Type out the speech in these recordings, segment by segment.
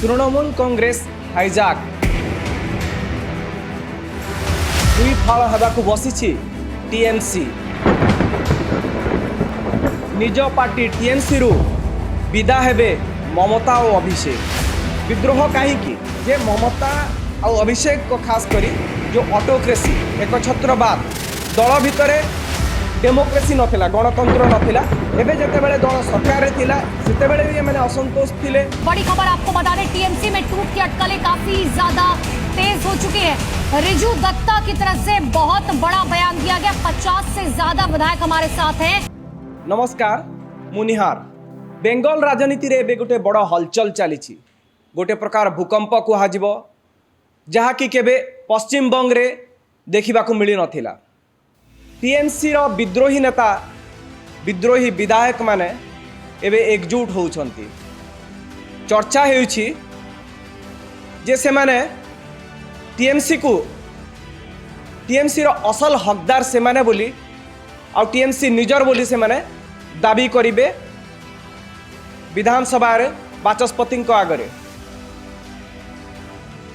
तृणमूल कांग्रेस हाइजाक दुई फाल होगाकू बसी टीएमसी निज पार्टी टीएमसी रु विदा हेबे ममता और अभिषेक विद्रोह कहीं जे ममता और अभिषेक को खास करी जो ऑटोक्रेसी एक छत्रवाद दल भितर डेमोक्रेसी नथिला गणतंत्र नथिला एबे जेतेबेले दल सरकार थिला सेतेबेले भी माने असंतोष थिले। बड़ी खबर आपको बता दें, टीएमसी में टूट की अटकलें काफी ज्यादा तेज हो चुकी है। रिजू दत्ता की तरफ से बहुत बड़ा बयान दिया गया। 50 से ज्यादा विधायक हमारे साथ हैं। नमस्कार मुनिहार बेंगल राजनीति रे एबे गोटे बड़ हलचल चली गोटे प्रकार भूकंप कुहाजिबो जहा कि केबे पश्चिम बंग रे देखिबाकू मिली नथिला। टीएमसी रो विद्रोही नेता विद्रोही विधायक माने एबे एकजुट होउछंती। चर्चा हेउछि जे से माने टीएमसी रो असल हकदार से माने बोली और टीएमसी निजर बोली से माने दाबी करिवे विधानसभा रे बाचस्पति को आगरे।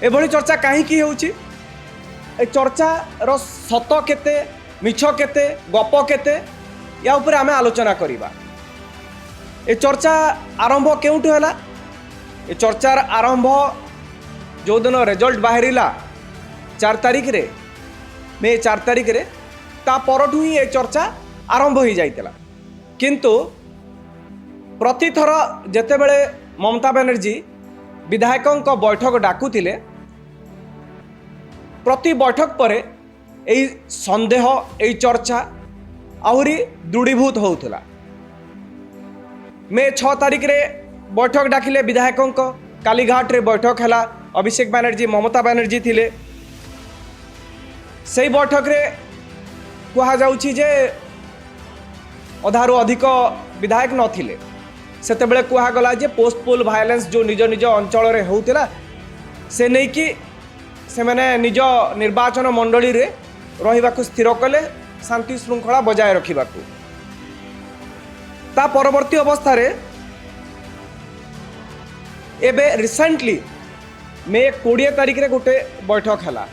एभली चर्चा कहीं होउछि ए चर्चा रो सत केते मिछ केते गप केते या ऊपर आमे आलोचना करिबा। ए चर्चा आरंभ केउठु हला? ए चर्चार आरंभ जो दिन रिजल्ट बाहरिला 4 तारिख रे मे 4 तारिख रे ता परठु ही ए चर्चा आरंभ हो जाइतला। किंतु प्रतिथर जेतेबेले ममता बनर्जी विधायकों को बैठक डाकुतिले प्रति बैठक पर यही संदेह यही चर्चा आहरी दृढ़ीभूत होउथला। मे 6 तारिख रे बैठक डाकिले विधायकों को कालीघाट रे बैठक हैला। अभिषेक बनर्जी ममता बनर्जी थिले सही बैठक रे कहा जाउछि जे अधारु अधिक विधायक नथिले। सेतेबेले कहा गला जे पोस्ट पोल वायलेंस जो निज निज अंचल रे होउथला से नै कि से माने निज निर्वाचन मंडली रे रहिबाकू स्थिर कले शांति श्रृंखला बजाय रखिबाकू। ता परवर्ती अवस्था रे एबे रिसेंटली मे 20 तारिख रे गोटे बैठक हैला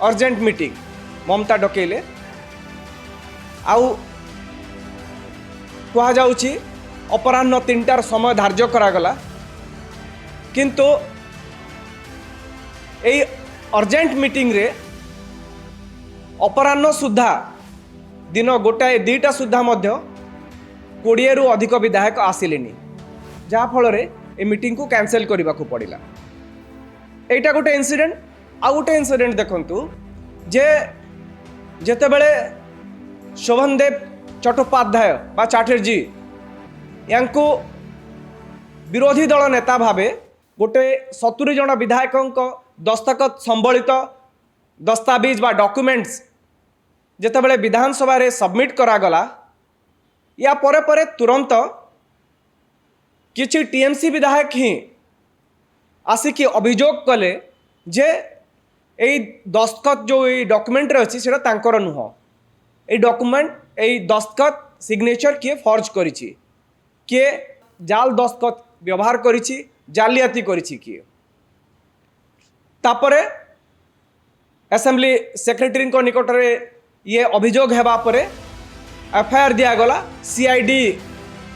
अर्जेंट मीटिंग ममता डकेले आउ कहा जाउछि अपराह्न 3टार समय धार्य करागला। किंतु एई अर्जेंट मीटिंग रे अपराह्न सुधा दिन गोटाए 2टा सुधा मध्य 20 रु अधिक विधायक आसिलेनी जहाँ फल रे ए मीटिंग को कैंसिल करने को पड़ा। एटा गोटे इंसिडेंट आ गोटे इंसिडेंट देखंतु जे जेतेबेले शोभन देव चट्टोपाध्याय बा चैटर्जी यांको विरोधी दल नेता भावे गोटे 70 जन विधायकों दस्तखत संबलित दस्तावेज बा डॉक्यूमेंट्स जेतेबेले विधानसभा रे सबमिट करागला या परे परे तुरंत किछि टीएमसी विधायक ही आसिकी अभियोग कले जे एई दस्तखत जो एई डॉक्यूमेंट रे अछि सेटा तांकर नुह। एई डॉक्यूमेंट एई दस्तखत सिग्नेचर किए फॉर्ज करिछि किए जाल दस्तखत व्यवहार करिछि जालियाती करिछि किए। तापरे असेंबली सेक्रेटरी को निकट रे ये अभियोग हेबा परे एफआईआर दिया गला। सीआईडी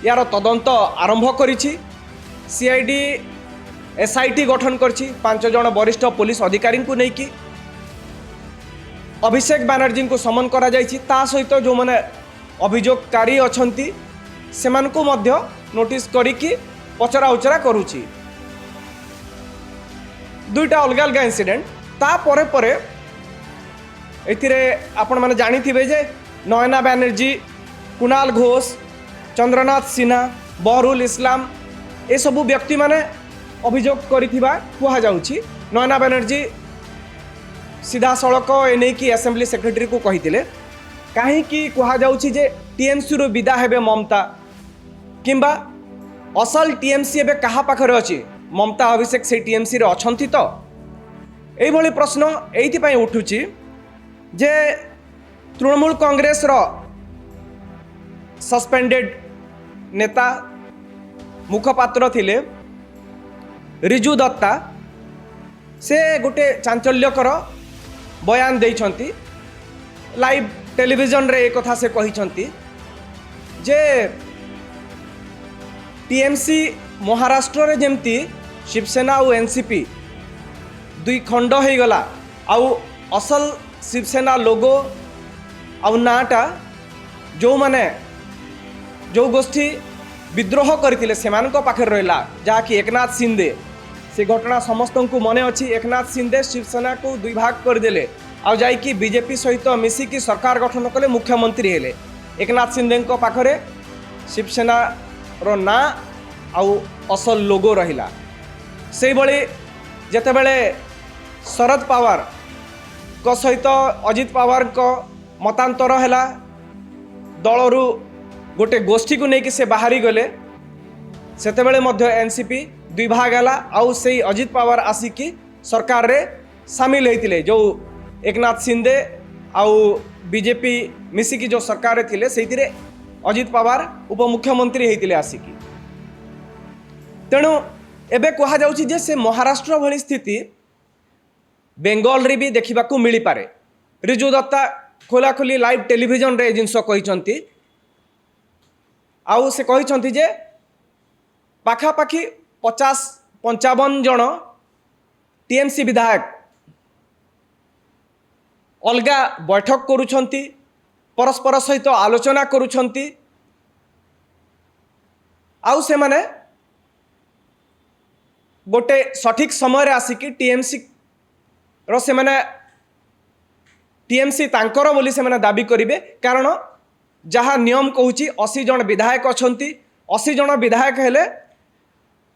यार तदंत आरंभ करिछि। सीआईडी एसआईटी गठन करछि 5 जन वरिष्ठ पुलिस अधिकारी को नहीं कि अभिषेक बनर्जी को समन करा जाइछि। ता सहित जो माने अभियोगकारी अछंती सेमान को मध्य नोटिस करिकि पचरा उचरा करूछि। 2टा अलग अलग इंसिडेंट ता परे परे एथिरे आपण माने जानी थिबे जे नयना बनर्जी कुणाल घोष चंद्रनाथ सिन्हा बहरुल इस्लाम ए सबु व्यक्ति माने अभियोग करिथिबा कुहा जाउछि। नयना बनर्जी सीधा सड़क एने की असेंबली सेक्रेटरी को कहिथिले काहे कि कुहा जाउछि जे टीएमसी रो विदा हेबे ममता किंबा असल टीएमसी एबे कहा पाखरे अछि ममता अभिषेक से टीएमसी रे अछंती तो एई भली प्रश्न एइथि पई उठुछि जे तृणमूल कांग्रेस रो सस्पेंडेड नेता मुखपात्र थिले रिजु दत्ता से गोटे चांचल्यकर बयान देइछंती लाइव टेलीविजन रे एक कथा से कहिछंती जे टीएमसी महाराष्ट्र रे जेमती शिवसेना और एनसीपी दुई खंड हो गला आउ असल शिवसेना लोगो आउ नाटा जो माने जो गोष्ठी विद्रोह करथिले सेमानक पाखे रहिला जहाँकि एकनाथ शिंदे से घटना समस्त को मने अच्छी। एकनाथ शिंदे शिवसेना को दुई भाग करदेले आ जाइकी बीजेपी सहित मिसिकी सरकार गठन कले मुख्यमंत्री हेले। एकनाथ शिंदे पाखरे शिवसेना रो ना आउ असल लोगो रहिला। से भली जेतेबेले शरद पवार को सहित अजित पवार को मतांतर हैला दलरू गोटे गोष्ठी को लेकिन से बाहरी गले सेतेबेले मध्य एनसीपी दुई भाग है आउ से अजित पवार आसिकी सरकार रे सामिल होते जो एकनाथ शिंदे आउ बीजेपी मिसिकी जो सरकार थिले से अजित पवार उपमुख्यमंत्री होते आसिकी। तेणु एबे कहा जाउछि जे से महाराष्ट्र भली स्थिति बेंगल रे भी देखा मिल पारे। रिजु दत्ता खोलाखोली लाइव टेलीविजन रे जिनस कहिसंती आउ से कहिसंती जे पाखापाखि 50-55 जन टीएमसी विधायक अलगा बैठक करुछंती परस्पर सहित आलोचना करुछंती आउ से माने गोटे सठिक समय आसिकी टीएमसी रो से माने टीएमसी तांकर बोली से माने दाबी करिवे कारण जहाँ नियम कहूँ 80 जन विधायक अछंती 80 जन विधायक हेले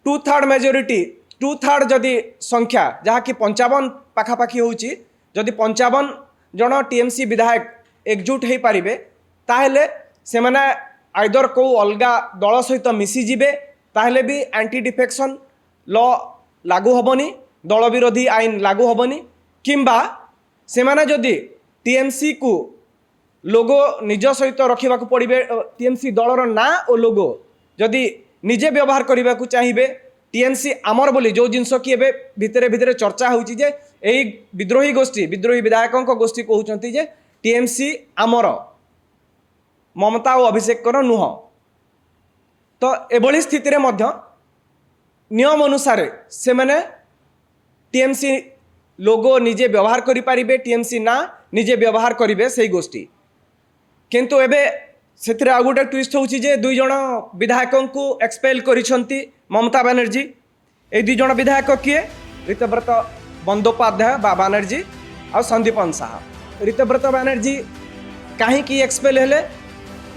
2/3 मेजोरिटी 2/3 जदि संख्या जहाँ कि 55 पाखापाखि होउची जदि 55 जन टीएमसी विधायक एकजुट हो पारिबे ताहेले से माने आइदर को अलगा दल सहित मिसी जिबे ताहेले भी एंटी डिफेक्शन लॉ लागू हबनी दल विरोधी आईन लागू हबनी किंबा से माने जदि टीएमसी को लोगो निज सहित रखा पड़े टीएमसी दलर ना और लोगो जदि निजे व्यवहार करने को चाहिए टीएमसी आमर बोली जो जिनस कि एबे भितरे भितरे चर्चा होउची जे एई विद्रोही गोष्ठी विद्रोही विधायकों गोष्ठी कहउचंती जे टीएमसी आमर ममता और अभिषेक कर नुह तो एभली स्थिति रे मध्य नियम अनुसार से माने टीएमसी लोगो निजे व्यवहार करि पारिबे टीएमसी ना निजे व्यवहार करिवे सेही गोष्ठी किंतु एबे से आ गोटे ट्विस्ट होउची जे दुई जन विधायकों को एक्सपेल करिसंती ममता बनर्जी ए दुई जन विधायक किए ऋतव्रत बंदोपाध्याय बा बनर्जी और संदीपन साहा। ऋतव्रत बनर्जी कहीं एक्सपेल हेले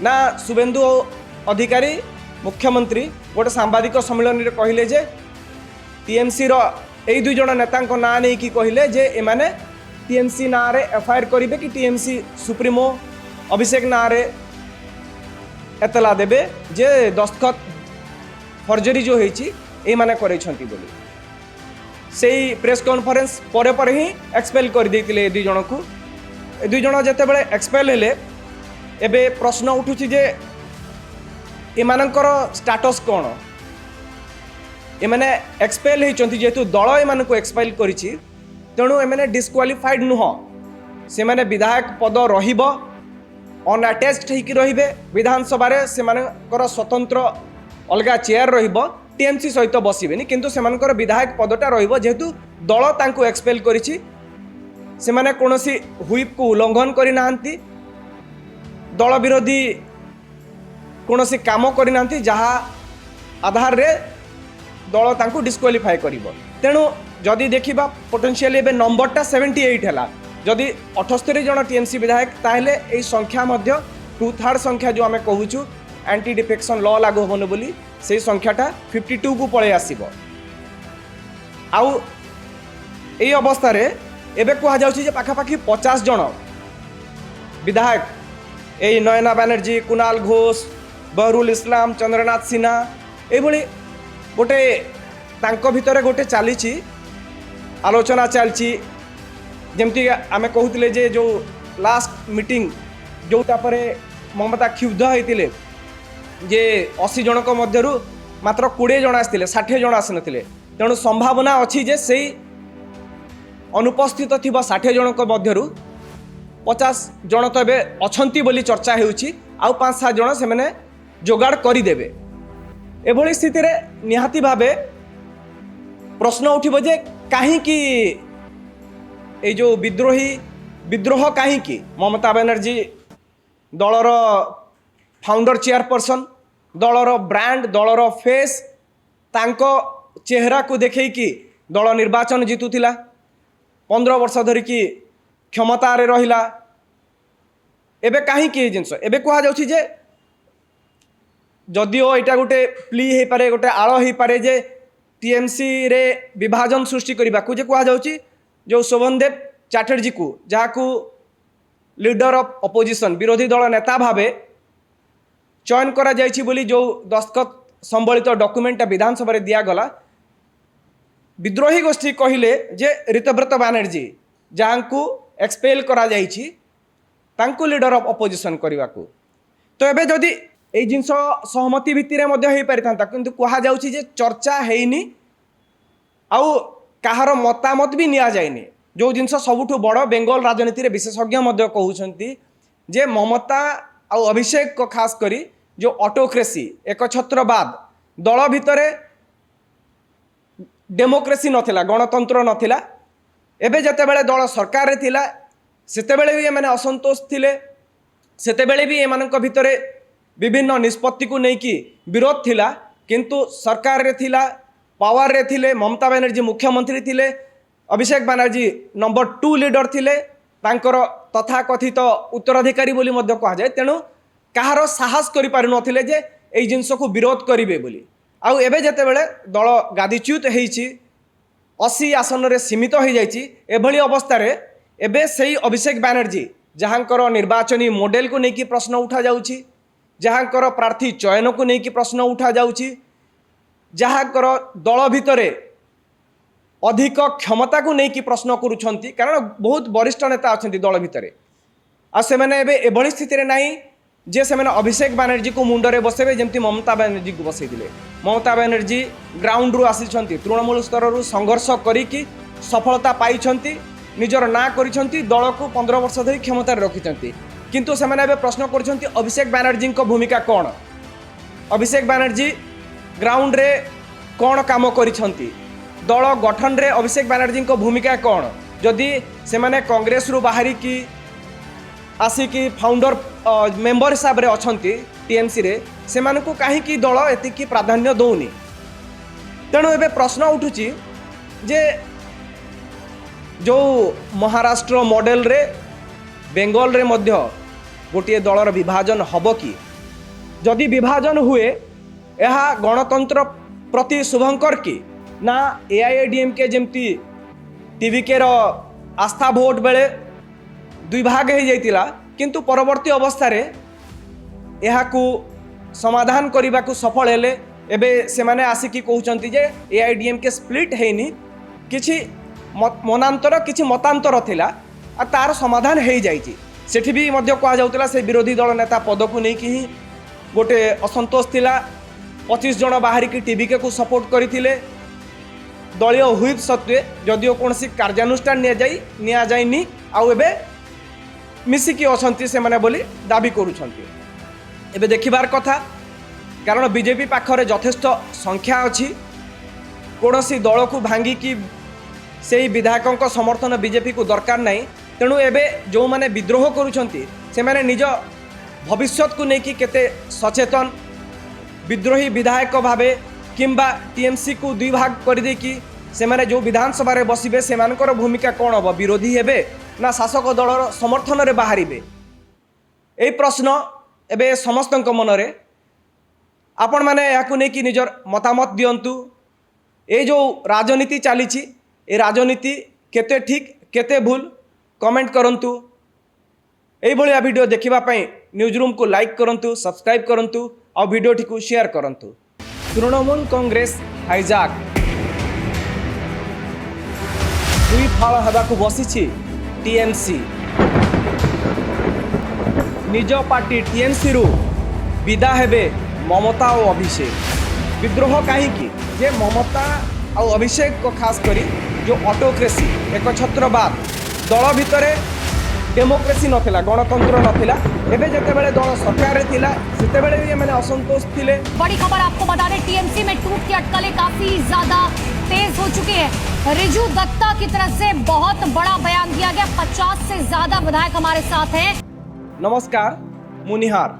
ना शुभेन्दु अधिकारी मुख्यमंत्री गोटे सांबादिक सम्मेलन रे कहले जे टीएमसी रो ए दुई जन नेता ना नहीं कि कहले जे एमाने टीएमसी ना रे एफआईआर करिवे कि टीएमसी सुप्रीमो अभिषेक ना रे एतला देबे जे दस्तखत फर्जरी जो होईची ए माने करैछंती बोली सेही प्रेस कॉन्फ्रेंस परे परे ही एक्सपेल कर देइतिले दुई जन को। दुई जन जेतेबेले एक्सपेल हेले एबे प्रश्न उठुची जे एमानकर स्टेटस कोन एमाने एक्सपेल होइचंती जेतु दल एमानको एक्सपेल करिछि तेणु एमाने डिस्क्वालिफाइड नुह से माने विधायक पद रहिबो अनअटैच्ड होइकी रहिबे विधानसभा रे सेमानकर स्वतंत्र अलगा चेयर रहिबो टीएमसी सहित बसिबेनी किंतु सेमानकर विधायक पदटा रहिबो जेहेतु दल तांको एक्सपेल करिछि सेमाने कोनोसी हुइप को उल्लंघन करि नाहंती दल विरोधी कोनोसी काम करि नाहंती जहा आधार रे दल तांको डिस्क्वालिफाई करिवो। तेणु जदि देखिबा पोटेंशियली एबे नंबरटा 78 हैला जदि 78 जन टीएमसी विधायक ताहले एई संख्या मध्य 2/3 संख्या जो आमे कहूछु एंटी डिफेक्शन लॉ लागू होने बोली से संख्याटा 52 को पळे आसीबो। आउ एई अवस्था रे एबे कहा जाउछि जे पाखापाखि 50 जन विधायक एई नयना बनर्जी कुणाल घोष बहरुल इस्लाम चंद्रनाथ सिन्हा एभली गोटे तांको भितरे गोटे चली आलोचना चलची जमती आमे कहूतिले जे जो लास्ट मीटिंग जोटा परे ममता क्षुब्ध होइतिले जे 80 जनक मध्यरु मात्र 20 जन आसथिले 60 जन आसी नथिले तेणु संभावना अच्छी जे से अनुपस्थित थिबा 60 जनक मध्यरु 50 जन तो एबे अछंती बोली चर्चा हेउची आउ 5-7 जन से मैंने जोगाड़ करदेवे। एभली स्थिति रे निहाती भावे प्रश्न उठिब जे कहीं जो विद्रोह कहीं ममता बनर्जी दलर फाउंडर चेयरपर्सन दलर ब्रांड दलर फेस तांको चेहरा को देखई कि दल निर्वाचन जीतुला 15 वर्ष धरिकी क्षमतार रहिला। एबे कहीं जिनस एबे कहा जाउछि जे जदिओ यहाँ गोटे प्ली हो पारे गोटे आड़ हो पारे जे टीएमसी रे विभाजन सृष्टि करने को कहा जाउछि जो शोभनदेव चैटर्जी को जहाँ लीडर ऑफ अपोजिशन विरोधी दल नेता भावे चयन करा जाइछि बोली जो दस्तखत संबलित डॉक्यूमेंट विधानसभा रे दिया गला। विद्रोही गोष्ठी कहले जे ऋतव्रत बनर्जी जहाँ को एक्सपेल करा जाइछि तांको लीडर ऑफ अपोजिशन करने को तो एबे जदि ए जिनस सहमति भित्ति रे मध्य हो पारि थांता किंतु कहा जाउछि जे चर्चा हेइनी आउ कहार मतामत भी निया जाइनी। जो जिनस सबुठु बड़ बेंगल राजनीति रे विशेषज्ञ मध्य कहउछंती जे ममता आउ अभिषेक को खास करी जो ऑटोक्रेसी एकछत्रवाद दल भितरे डेमोक्रेसी नथिला गणतंत्र नथिला। एबे जतेबेले दल सरकार रे थिला सेतेबेले भी एमाने असंतोष थिले सेतेबेले भी एमानक भितरे विभिन्न निष्पत्ति को लेकिन विरोध थिला किंतु सरकार रे थिला पावर रे थिले ममता बनर्जी मुख्यमंत्री थिले अभिषेक बनर्जी नंबर 2 लीडर थिले तांकर तथाकथित उत्तराधिकारी बोली मध्य कहा जाए। तेणु कहार साहस करि पारु नथिले जे एई जिंस को विरोध करिवे बोली। आउ एबे जतेबेले दल गादीच्युत हेइछि 80 आसन रे सीमित हो जाइछि एभली अवस्था रे एबे सेही अभिषेक बनर्जी जहाँकर निर्वाचनी मॉडल को लेकिन प्रश्न उठा जाउछि जहाँकर प्रार्थी चयन को लेकिन प्रश्न उठा जाउछि जहाँकर दल भितरे अधिक क्षमता को लेकिन प्रश्न करुछंती कारण बहुत वरिष्ठ नेता अछंती दल भितरे आ से माने एबे एभली स्थिति रे नाही जे से माने अभिषेक बनर्जी को मुंडरे बसेबे जेमती ममता बनर्जी को बसैदिले। ममता बनर्जी ग्राउंड रु आसीछंती तृणमूल स्तर रु संघर्ष करिकी सफलता पाइछंती निजर ना करिछंती दल को 15 वर्ष धरि क्षमता रखिछंती किंतु से माने एबे प्रश्न करिछंती अभिषेक बनर्जी को भूमिका कोन अभिषेक बनर्जी ग्राउंड रे कोन काम करिछंती दल गठन रे अभिषेक बनर्जी को भूमिका कोन जदि से माने कांग्रेस रु बाहरी की आसिकी फाउंडर मेंबर हिसाब रे अछंती टीएमसी रे से मानकु काहे की दल एतिकी प्राधान्य दउनी। तेणु एबे प्रश्न उठुची जे जो महाराष्ट्र मॉडल रे बेंगल रे मध्य गोटे दलर विभाजन हब कि जदि विभाजन हुए यह गणतंत्र प्रति शुभंकर कि ना एआईएडीएमके जमती टीवीके आस्था भोट बेले दुई भाग हो जाइतिला किंतु परवर्ती अवस्था रे यहाकू समाधान करने को सफल हेले एबे से माने आसिकी कहउचंती जे एआईडीएमके स्प्लिट हेनी किछि मनांतर किछि मतांतर थिला आ तार समाधान हो जाइछि सेठी भी मध्य कहा जाउतिला से विरोधी दल नेता पद को नहीं कि गोटे असंतोष थिला 25 जन बाहरी की टीवीके को सपोर्ट करथिले दलीय हुईप सत्वे जदिओ कौन कार्यानुष्ठान निया जाइनी आउ एबे मिसिकी अछंती से माने बोली दाबी करूछंती। एबे देखिबार कथा कारण बीजेपी पाखरे यथेष्ट संख्या अछि कौनसी दल को भांगी कि से विधायकों को समर्थन बीजेपी को दरकार नहीं। तेणु एबे जो माने विद्रोह करूछंती से माने निज भविष्यत को लेकिन केते सचेतन विद्रोही विधायक भावे किंबा टीएमसी को दुई भाग कर दे कि से माने जो विधानसभा रे बसिबे से मानकर भूमिका कौन हम विरोधी हेबे ना शासक दलर समर्थन रे बाहरिबे ए प्रश्न एबे समस्तक मनरे आपण माने याकु नै कि निजर मतामत दियंतु। ए जो राजनीति चली ए राजनीति केते ठीक केते भूल कमेंट करंतु। एई भलिया वीडियो देखिबा पई न्यूज रूम को लाइक करंतु सब्सक्राइब करंतु और वीडियो को शेयर करंतु। तृणमूल कांग्रेस हाईजैक दुई फाल हेबाकु बसिछि टीएमसी निज पार्टी टीएमसी रु विदा हेबे ममता और अभिषेक। विद्रोह कहीं जे ममता ଆଉ ଅଭିଷେକ को खास करी जो ऑटोक्रेसी एक छत्रवाद दल भितर डेमोक्रेसी नथिला गणतंत्र नथिला एबे जेतेबेले दल सरकार थिला सेतेबेले भी माने असंतोष थिले। बड़ी खबर आपको बता दें, टीएमसी में टूट की अटकलें काफी ज्यादा तेज हो चुकी है। रिजू दत्ता की तरफ से बहुत बड़ा बयान दिया गया। 50 से ज्यादा विधायक हमारे साथ हैं। नमस्कार मुनिहार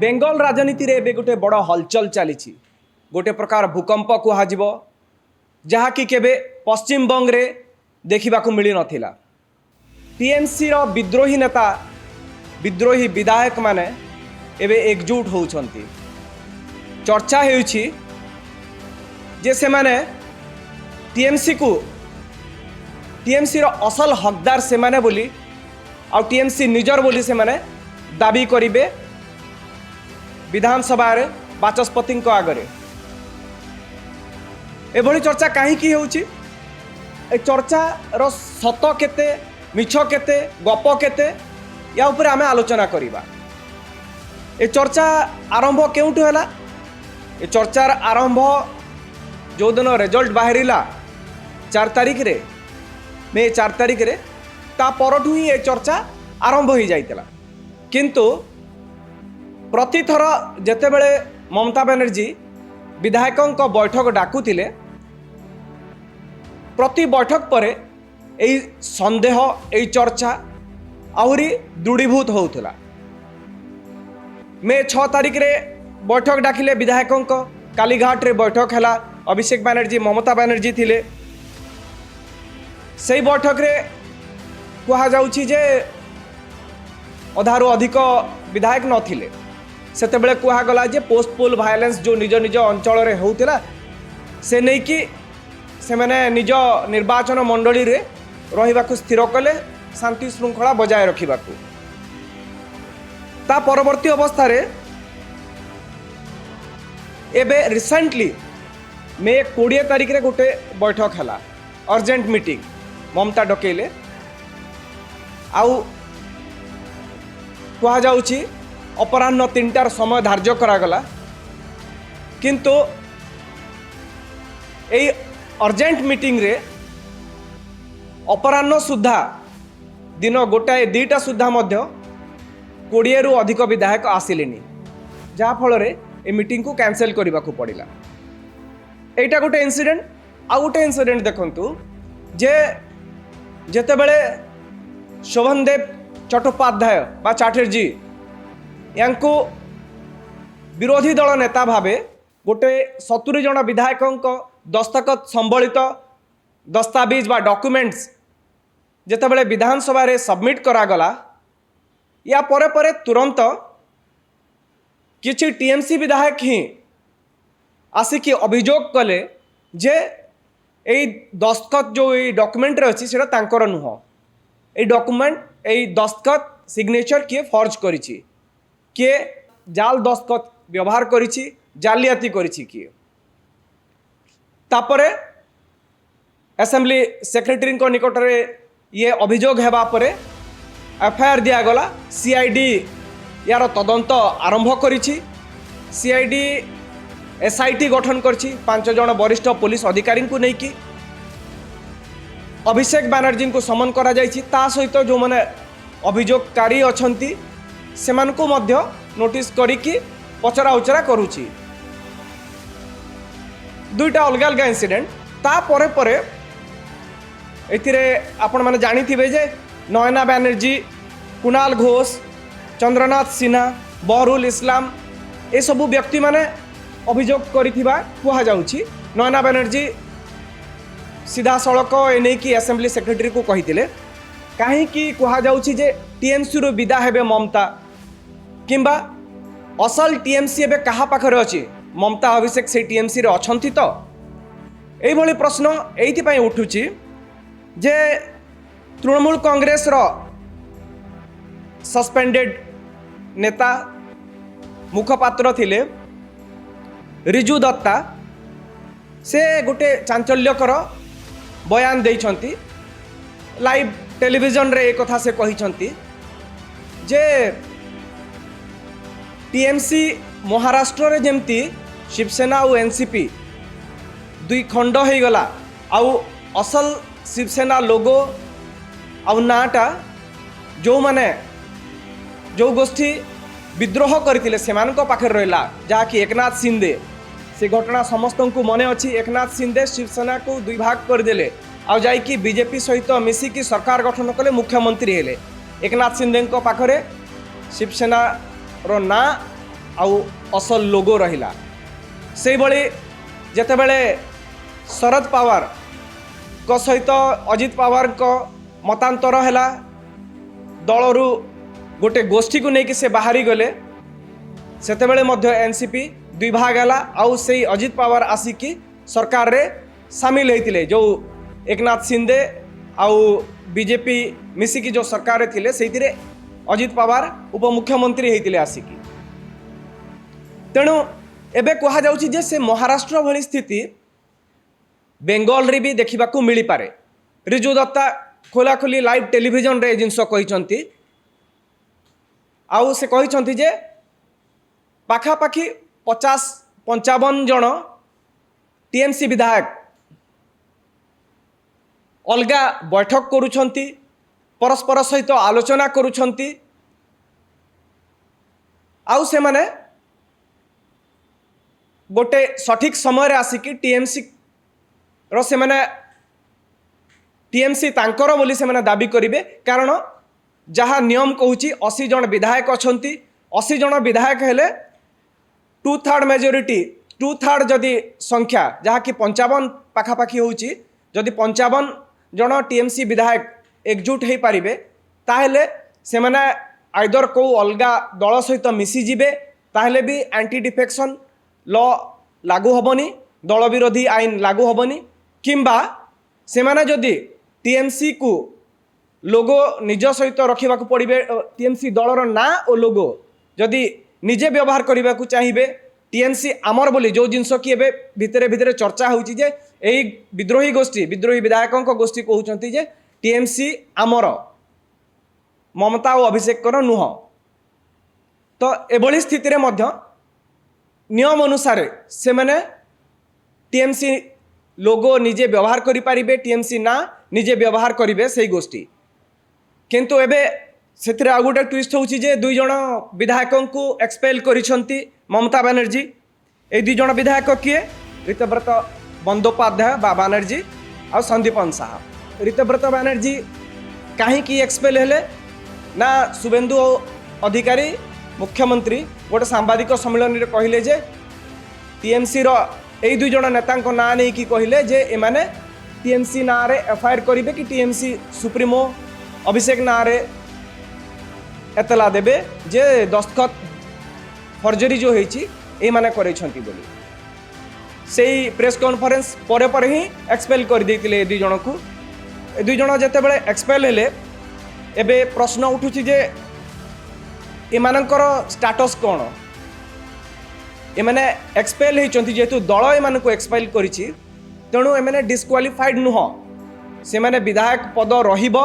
बेंगल राजनीति रे एबे गोटे बड़ हलचल चली गोटे प्रकार भूकंप कुहाजिबो जहाँकि केबे पश्चिम बंग रे देखिबाकू मिली नथिला। टीएमसी रो विद्रोही नेता विद्रोही विधायक माने एबे एकजुट होउछंती। चर्चा हेउछि जे से माने टीएमसी रो असल हकदार से माने बोली आ टीएमसी निजर बोली से माने दाबी करिवे विधानसभा रे बाचस्पति आगरे। एभली चर्चा कहीं होउछि ए चर्चा रो सत केते मिछ केते गप केते या ऊपर आमे आलोचना करिबा। ए चर्चा आरंभ केउठु होला? ए चर्चार आरंभ जो दिन रिजल्ट बाहरिला 4 तारिख रे मे 4 तारिख रे ता परठु ही ए चर्चा आरंभ हो जाइतला। किंतु प्रतिथर जेतेबेले ममता बनर्जी विधायकों बैठक डाकुथिले प्रति बैठक पर यही संदेह यही चर्चा आहरी दृढ़ीभूत होउथला। मे 6 तारिख रे बैठक डाकिले विधायकों कालीघाट रे बैठक हैला। अभिषेक बनर्जी ममता बनर्जी थिले। सही बैठक रे कहा जाउछि जे अधारू अधिक विधायक नथिले। सेतेबेले कहा गला जे पोस्ट पोल वायलेंस जो निज निज अंचल रे होउतिला से नहीं कि से माने निज निर्वाचन मंडली रे रहिबाकू स्थिर कले शांति श्रृंखला बजाय रखिबाकू। ता परवर्ती अवस्था रे एबे रिसेंटली मे 20 तारिख रे गोटे बैठक हैला अर्जेंट मीटिंग ममता डकेले आउ कहा जाउछि अपराह्न 3टार समय धार्य करागला। किंतु यही अर्जेंट मीटिंग रे अपराह्न सुधा दिन गोटाए 2टा सुधा मध्य 20 रु अधिक विधायक आसिलेनी जहाँ फल रे ए मीटिंग को कैंसिल करने को पड़ा। एटा गोटे इंसिडेंट। आउ गोटे इंसिडेंट देखंतु जे जेतेबेले शोभनदेव चट्टोपाध्याय बा चैटर्जी यांको विरोधी दल नेता भावे गोटे 70 जन विधायकों दस्तखत संबलित दस्तावेज बा डॉक्यूमेंट्स जेतेबेले विधानसभा रे सबमिट करागला या परे परे तुरंत किछि टीएमसी विधायक ही आसिकी अभियोग कले जे एई दस्तखत जो एई डॉक्यूमेंट रे अछि सेटा तांकर नुह। एई डॉक्यूमेंट एई दस्तखत सिग्नेचर किए फर्ज करिछि, किए जाल दस्तखत व्यवहार करिछि, जालियाती करिछि किए। तापरे असेंबली सेक्रेटरी को निकट रे ये अभियोग हेबा परे एफआईआर दिया गला। सीआईडी यार तदंत आरंभ करिछि। सीआईडी एसआईटी गठन करछि 5 जन वरिष्ठ पुलिस अधिकारी को नहीं कि अभिषेक बनर्जी को समन करा जाइछि। ता सहित जो माने अभियोगकारी अछंती सेमानको मध्य नोटिस करिकि पचरा उचरा करूछि। 2टा अलग अलग इंसिडेंट। ता परे परे एथिरे आपण माने जानि थिबे जे नयना बनर्जी, कुणाल घोष, चंद्रनाथ सिन्हा, बहरुल इस्लाम ए सबु व्यक्ति माने अभियोग करिथिबा कुहा जाउछि। नयना बनर्जी सीधा सड़क एने की असेंबली सेक्रेटरी को कहिथिले काहे कि कुहा जाउछि जे टीएमसी रो विदा हेबे ममता किंबा असल टीएमसी एबे कहा पाखरे अछि ममता अभिषेक से टीएमसी रे अछंती तो एई भली प्रश्न एइथि पई उठुछि जे तृणमूल कांग्रेस रो सस्पेंडेड नेता मुखपात्र थिले रिजू दत्ता से गोटे चांचल्यकर बयान देइछंती। लाइव टेलीविजन रे एक कथा से कहिछंती जे टीएमसी महाराष्ट्र रे जेमती शिवसेना और एनसीपी दुई खंड हो गला आउ असल शिवसेना लोगो आउ नाटा जो माने जो गोष्ठी विद्रोह करथिले सेमानको पाखे रहिला जहाँकि एकनाथ शिंदे से घटना समस्त को मन अच्छी। एकनाथ शिंदे शिवसेना को दुई भाग करदेले आ जाइकी बीजेपी सहित मिसिकी सरकार गठन कले मुख्यमंत्री हेले। एकनाथ शिंदे पाखरे शिवसेना रो ना आउ असल लोगो रहिला। से भली जेतेबेले शरद पवार को सहित अजित पवार को मतांतर हैला दलरू गोटे गोष्ठी को लेकिन से बाहरी गले सेतेबेले मध्य एनसीपी दुई भाग है आउ से अजित पवार आसिकी सरकार रे सामिल होते जो एकनाथ शिंदे आउ बीजेपी मिसिकी जो सरकार थिले से अजित पवार उपमुख्यमंत्री होते आसिकी। तेणु एबे कहा जाउछि जे से महाराष्ट्र भली स्थिति बेंगल रे भी देखा मिल पारे। रिजु दत्ता खोला खोली लाइव टेलीविजन रे जिनस कहिसंती आउ से कहिसंती जे पाखापाखि 50-55 जन टीएमसी विधायक अलगा बैठक करुछंती परस्पर सहित आलोचना करुछंती आउ से माने गोटे सठिक समय आसिकी टीएमसी रो से माने टीएमसी तांकर बोली से माने दाबी करिवे। कारण जहाँ नियम कहूँ 80 जन विधायक अछंती 80 जन विधायक हेले 2/3 मेजोरिटी 2/3 जदि संख्या जहाँ कि 55 पाखापाखि होउची जदि 55 जन टीएमसी विधायक एकजुट हो पारिबे ताहेले से माने आइदर को अलगा दल सहित मिसी जिबे ताहेले भी एंटी डिफेक्शन लॉ लागू होबनी दल विरोधी आईन लागू होबनी किंबा से माने जदि टीएमसी को लोगो निज सहित रखा पड़े टीएमसी दलर ना और लोगो जदि निजे व्यवहार करने को चाहिए टीएमसी आमर बोली जो जिनस कि एबे भितरे भितरे चर्चा होउची जे एई विद्रोही गोष्ठी विद्रोही विधायकों गोष्ठी कहउचंती जे टीएमसी आमर ममता और अभिषेक कर नुह। तो एभली स्थिति रे मध्य नियम अनुसार से मैंने टीएमसी लोगो निजे व्यवहार करि पारिबे टीएमसी ना निजे व्यवहार करिवे से गोष्ठी। किंतु एबे सेथिरे आ गोटे ट्विस्ट होउची जे 2 जण विधायकों को एक्सपेल करिसंती ममता बनर्जी। ए 2 जण विधायक किए ऋतव्रत बंदोपाध्याय बा बनर्जी और संदीपन साहा। ऋतव्रत बनर्जी कहीं की एक्सपेल हेले ना शुभेन्दु अधिकारी मुख्यमंत्री गोटे सांबादिक सम्मेलन रे कहले जे टीएमसी रो ए 2 जण नेता ना नहीं कि कहले जे एमाने टीएमसी ना रे एफआईआर करिवे कि टीएमसी सुप्रीमो अभिषेक ना रे एतला देबे जे दस्तखत फर्जरी जो होईची ए माने करैछंती बोली सेही प्रेस कॉन्फ्रेंस परे परे ही एक्सपेल कर देतिले 2 जण को। 2 जण जते बेले एक्सपेल हेले एबे प्रश्न उठुची जे एमानकर स्टेटस कोन एमाने एक्सपेल होइचंती जेतु दल एमानको एक्सपेल करिछि तेणु एमाने डिस्क्वालिफाइड नुह से माने विधायक पद रहिबो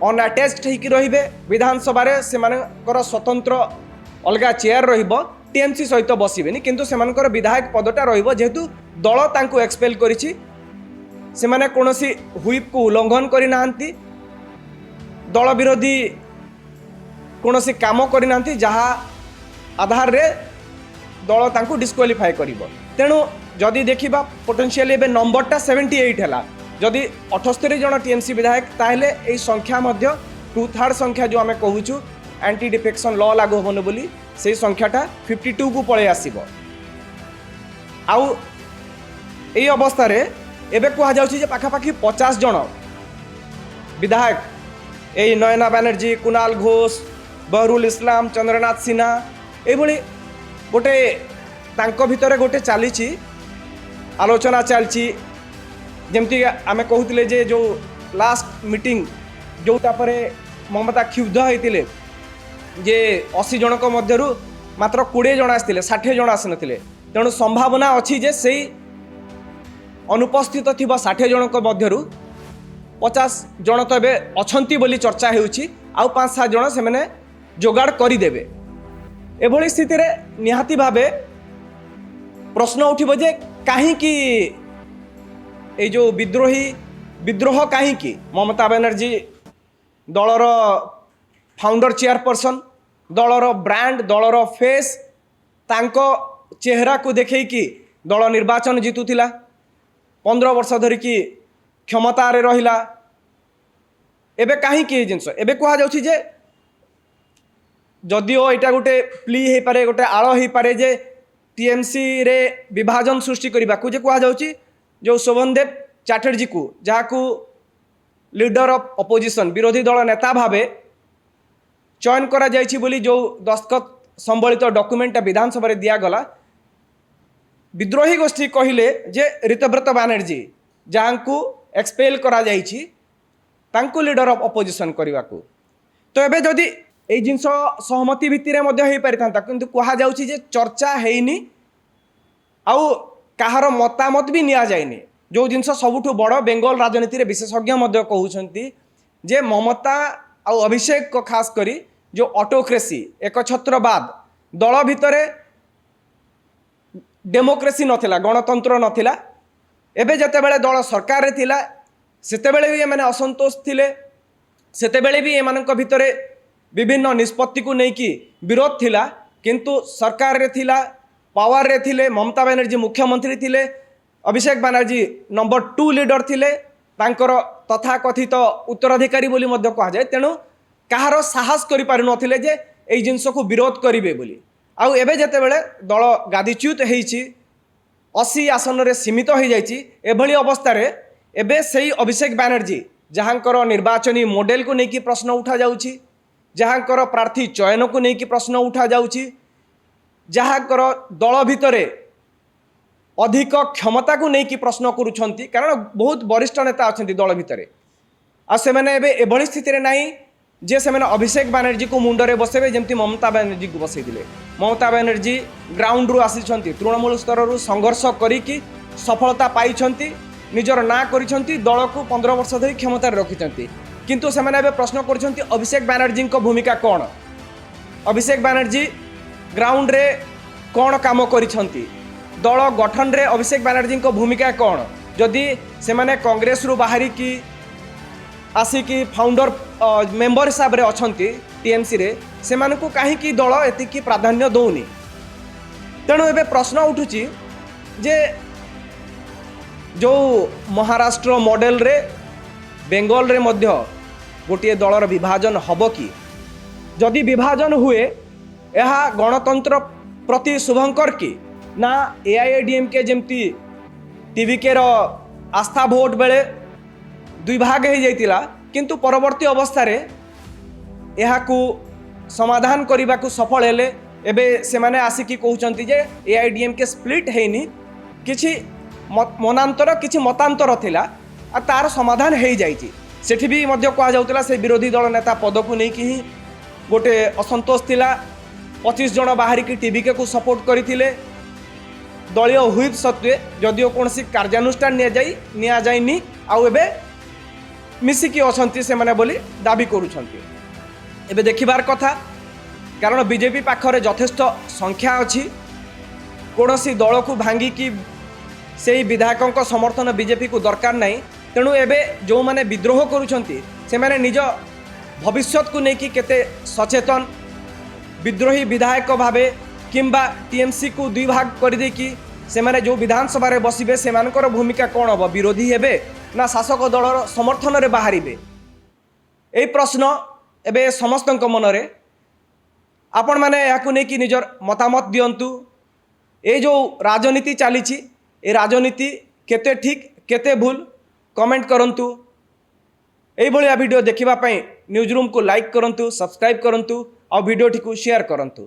अनअटैच्ड होइकी रहिबे विधानसभा रे से मानकर स्वतंत्र अलगा चेयर रहिबो टीएमसी सहित बसिबेनी किंतु से मानकर विधायक पदटा रहिबो जेतु दल तांको एक्सपेल करिछि से माने कोनोसी हुइप को उल्लंघन करि नाहंती दल विरोधी कोनोसी काम करि नाहंती जहा आधार रे दल तांको डिस्क्वालिफाई करिवो। तेणु जदि देखिबा पोटेंशियली एबे नंबरटा 78 हैला जदि 78 जन टीएमसी विधायक ताहले एई संख्या मध्य 2/3 संख्या जो आमे कहूछु एंटी डिफेक्शन लॉ लागू होबनो बोली से संख्याटा 52 को पळे आसीबो। आउ एई अवस्था रे एबे कहा जाउछि जे पाखापाखि 50 जन विधायक एई नयना बनर्जी कुणाल घोष बहरुल इस्लाम चंद्रनाथ सिन्हा एभली गोटे तांको भितरे गोटे चली आलोचना चलती जमती आमे कहूले जे जो लास्ट मीटिंग जोटा पर ममता क्षुब्ध होते जे 80 जनक मध्यरु मात्र 20 जन आसते 60 जन आसी नथिले तेणु संभावना अच्छी जे से अनुपस्थित थिबा 60 जनक मध्यरु 50 जन तो एबे अछंती बोली चर्चा हेउछि आउ 5-7 जन से माने जोगाड़ करिदेबे। एभली स्थिति रे निहाती भावे प्रश्न उठिबो जे काहे कि ये जो विद्रोह कहीं ममता बनर्जी दलर फाउंडर चेयरपर्सन दलर ब्रांड दलर फेस तांको चेहरा को देखई कि दल निर्वाचन जीतुला 15 वर्ष धरिकी क्षमतार रहिला एबे कहीं जिनस एबे कह जाउछि जे जदिओ यहाँ गोटे प्ली हो पारे गोटे आड़ हो पारे जे टीएमसी रे विभाजन सृष्टि करने को कह जाउछि जो शोभनदेव चैटर्जी को जहाँ लीडर ऑफ अपोजिशन विरोधी दल नेता भावे चयन करा जाइछि बोली जो दस्तखत संबलित डॉक्यूमेंट विधानसभा दिगला विद्रोही गोष्ठी कहले जे ऋतव्रत बनर्जी जहाँ को एक्सपेल करा जाइछि तांको लीडर ऑफ अपोजिशन करने को तो एबे जदि এই জিনিস सहमति भित्तिर हो पारि था किंतु कह जाउछि जे चर्चा हेनी आउ कहार मतामत भी निया जाइनि जो जिनस सबुठु बड़ बेंगल राजनीति रे विशेषज्ञ मध्य कहउछंती जे ममता आउ अभिषेक को खास करी जो ऑटोक्रेसी एकछत्रवाद दल भितरे डेमोक्रेसी नथिला गणतंत्र नथिला एबे जतेबेले दल सरकार रे थिला सेतेबेले भी एमाने असंतोष थिले सेतेबेले भी एमानक भितरे विभिन्न निष्पत्ति को लेकिन विरोध थिला किंतु सरकार रे थिला पावर रे थिले ममता बनर्जी मुख्यमंत्री थिले अभिषेक बनर्जी नंबर 2 लीडर थिले तांकर तथाकथित उत्तराधिकारी बोली मध्य कह जाए तेणु कहार साहस करि पारु नथिले जे एई जिंस को विरोध करिवे बोली आउ एबे जतेबेले दल गादीच्युत हेइछि 80 आसन रे सीमित हो जाइछि एभली अवस्था रे एबे सेही अभिषेक बनर्जी जहाँकर निर्वाचनी मॉडल को लेकिन प्रश्न उठा जाउछि जहाँकर प्रार्थी चयन को लेकिन प्रश्न उठा जाउछि जहाँकर दल भितरे अधिक क्षमता को लेकिन प्रश्न करुछंती कारण बहुत वरिष्ठ नेता अछंती दल भितरे आ से माने एबे एभली स्थिति रे नाही जे से माने अभिषेक बनर्जी को मुंडरे बसेबे जेमती ममता बनर्जी को बसई दिले ममता बनर्जी ग्राउंड रु आसीछंती तृणमूल स्तर रु संघर्ष करिकी सफलता पाइछंती निजर ना करिछंती दल को 15 वर्ष धरि क्षमता रखिछंती किंतु से माने प्रश्न कर अभिषेक बनर्जी भूमिका कौन अभिषेक बनर्जी ग्राउंड रे कौन काम करिछंती दल गठन रे अभिषेक बनर्जी भूमिका कौन जदि से माने कांग्रेस रु बाहरी की आसिकी फाउंडर मेंबर हिसाब रे अछंती टीएमसी रे से मानकु काहेकि दल एतिकी प्राधान्य दौनी तेणु एबे प्रश्न उठुची जे जो महाराष्ट्र मॉडल रे बेंगल रे मध्य गोटे दलर विभाजन हब कि जदि विभाजन हुए यह गणतंत्र प्रति शुभंकर कि ना एआईएडीएमके जमती टीवीके आस्था भोट बेले दुई भाग हो जाइतिला किंतु परवर्ती अवस्था रे यहाकू समाधान करने को सफल हेले एबे से माने आसिकी कहउचंती जे एआईएडीएमके स्प्लिट हेनी किछि मनांतर किछि मतांतर थिला आ तार समाधान हो जाइछि सेठी भी मध्य कह जाउतला से विरोधी दल नेता पद को नहीं कि गोटे असंतोष थिला 25 जन बाहर की टीवीके को सपोर्ट करथिले दलीय हुईप सत्वे जदिओ कौन कार्यानुष्ठान निया जाइनी आउ एबे मिसिकी अछंती से माने बोली दाबी करूछंती एबे देखिबार कथा कारण बीजेपी पाखरे यथेष्ट संख्या अछि कोनोसी दल को भांगी की से विधायकों समर्थन बीजेपी को दरकार नहीं तेणु एबे जो माने विद्रोह करूछंती से माने निज भविष्य को लेकिन केते सचेतन विद्रोही विधायक भावे किंबा टीएमसी को दुई भाग कर देकी से माने जो विधानसभा रे बसिबे से मानकर भूमिका कौन हम विरोधी हेबे ना शासक दलर समर्थन रे बाहरिबे एई प्रश्न एबे समस्त मनरे आपण माने याकु नेकी निजर मतामत दियंतु ए जो राजनीति चली ए राजनीति केते ठीक केते भूल कमेंट करंतु एई भलिया वीडियो देखिबा पई न्यूज रूम को लाइक करंतु सब्सक्राइब करंतु और वीडियो टी को शेयर करंतु।